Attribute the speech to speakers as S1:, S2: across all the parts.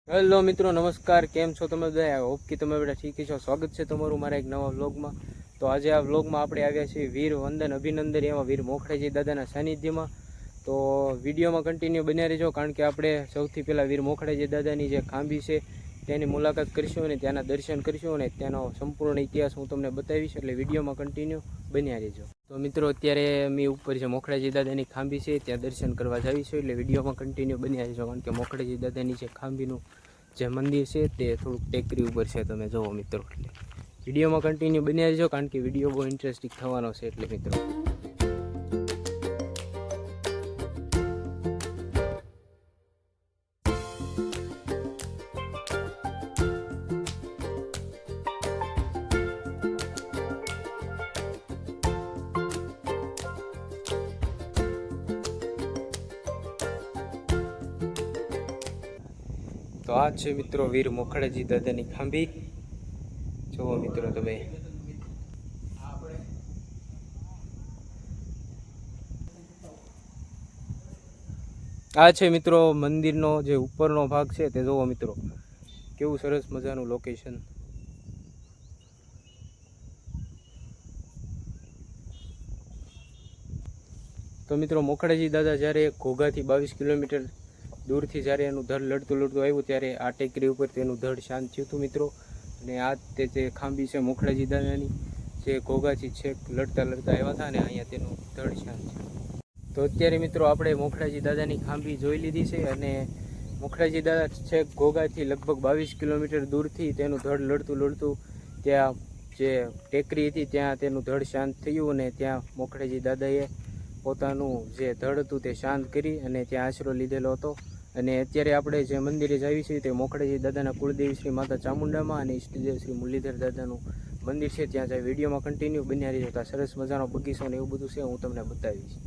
S1: Hello મિત્રો, નમસ્કાર. કેમ છો તમે બધા? હોપ કે તમે બધા ઠીક છો. સ્વાગત છે તમારું મારા એક નવા વ્લોગમાં. તો આજે આ વ્લોગમાં આપણે આવ્યા છીએ વીર વંદન અભિનંદન એવા વીર મોખડેજી દાદાના સાનિધ્યમાં. તો વિડીયોમાં કન્ટિન્યુ બન્યા રહેજો, કારણ કે આપણે સૌથી પહેલાં વીર મોખડેજી દાદાની જે ખાંભી છે તેની મુલાકાત કરીશું અને ત્યાંના દર્શન કરીશું અને ત્યાંનો સંપૂર્ણ ઇતિહાસ હું તમને બતાવીશ, એટલે વિડીયોમાં કન્ટિન્યુ બન્યા રહેજો. તો મિત્રો, અત્યારે અમે ઉપર છે મોખડેજી દાદાની ખાંભી છે, ત્યાં દર્શન કરવા જાવીશું, એટલે વિડીયોમાં કન્ટિન્યુ બન્યા રહેજો. કારણ કે મોખડેજી દાદાની જે ખાંભીનું જે મંદિર છે તે થોડુંક ટેકરી ઉપર છે, તમે જુઓ મિત્રો. એટલે વિડીયોમાં કન્ટિન્યુ બન્યા રહેજો, કારણ કે વિડીયો બહુ ઇન્ટરેસ્ટિંગ થવાનો છે. એટલે મિત્રો, તો આ છે મિત્રો વીર મોખડેજી દાદાની ખાંભી. જુઓ મિત્રો તમે. આ છે મિત્રો મંદિરનો જે ઉપરનો ભાગ છે તે જુઓ મિત્રો, કેવું સરસ મજાનું લોકેશન. તો મિત્રો, મોખડેજી દાદા જ્યારે ઘોઘાથી 22 કિલોમીટર દૂરથી જ્યારે એનું ધડ લડતું આવ્યું, ત્યારે આ ટેકરી ઉપર તેનું ધડ શાંત થયું હતું મિત્રો. અને આ તે ખાંભી છે મોખડેજી દાદાની, જે ઘોઘાથી છેક લડતા આવ્યા હતા, અને અહીંયા તેનું ધડ શાંત થયું. તો અત્યારે મિત્રો આપણે મોખડેજી દાદાની ખાંભી જોઈ લીધી છે, અને મોખડેજી દાદા છેક ઘોઘાથી લગભગ 22 કિલોમીટર દૂરથી તેનું ધડ લડતું ત્યાં જે ટેકરી હતી ત્યાં તેનું ધડ શાંત થયું, અને ત્યાં મોખડેજી દાદાએ પોતાનું જે ધડ હતું તે શાંત કરી અને ત્યાં આશરો લીધેલો હતો. અને અત્યારે આપણે જે મંદિરે જાવી છીએ તે મોખડેજી દાદાના કુળદેવી શ્રી માતા ચામુંડામાં અને ઈષ્ટદેવ શ્રી મુરલીધર દાદાનું મંદિર છે, ત્યાં જાય. વિડીયોમાં કન્ટિન્યુ બન્યા રહીજો. ત્યાં સરસ મજાનો બગીચો ને એવું બધું છે, હું તમને બતાવીશ.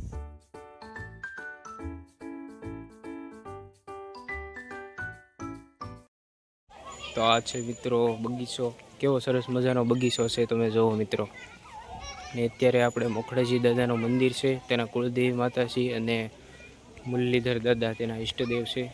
S1: તો આ છે મિત્રો બગીચો, કેવો સરસ મજાનો બગીચો છે, તમે જુઓ મિત્રો. ને અત્યારે આપણે મોખડેજી દાદાનું મંદિર છે, તેના કુળદેવી માતાજી અને મુરલીધર દાદા તેના ઈષ્ટદેવ છે.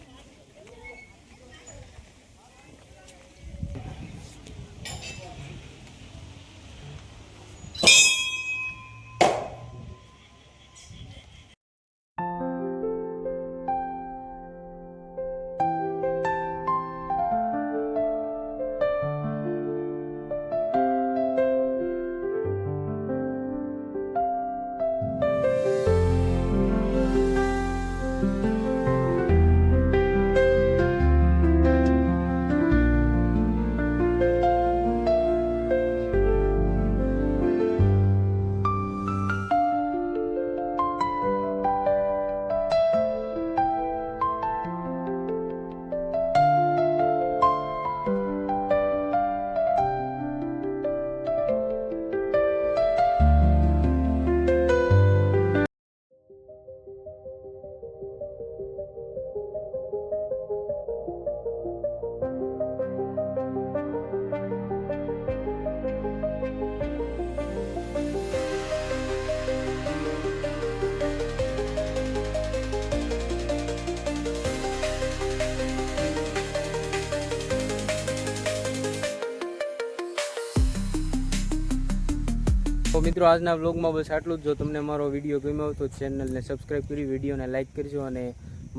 S1: તો મિત્રો, આજના વ્લોગમાં બસ આટલું જ. જો તમને મારો વિડીયો ગમ્યો હોય તો ચેનલને સબસ્ક્રાઈબ કરી, વિડીયોને લાઇક કરજો, અને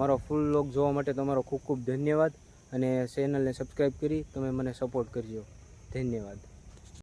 S1: મારો ફૂલ વ્લોગ જોવા માટે તમારો ખૂબ ખૂબ ધન્યવાદ. અને ચેનલને સબસ્ક્રાઈબ કરી તમે મને સપોર્ટ કરજો. ધન્યવાદ.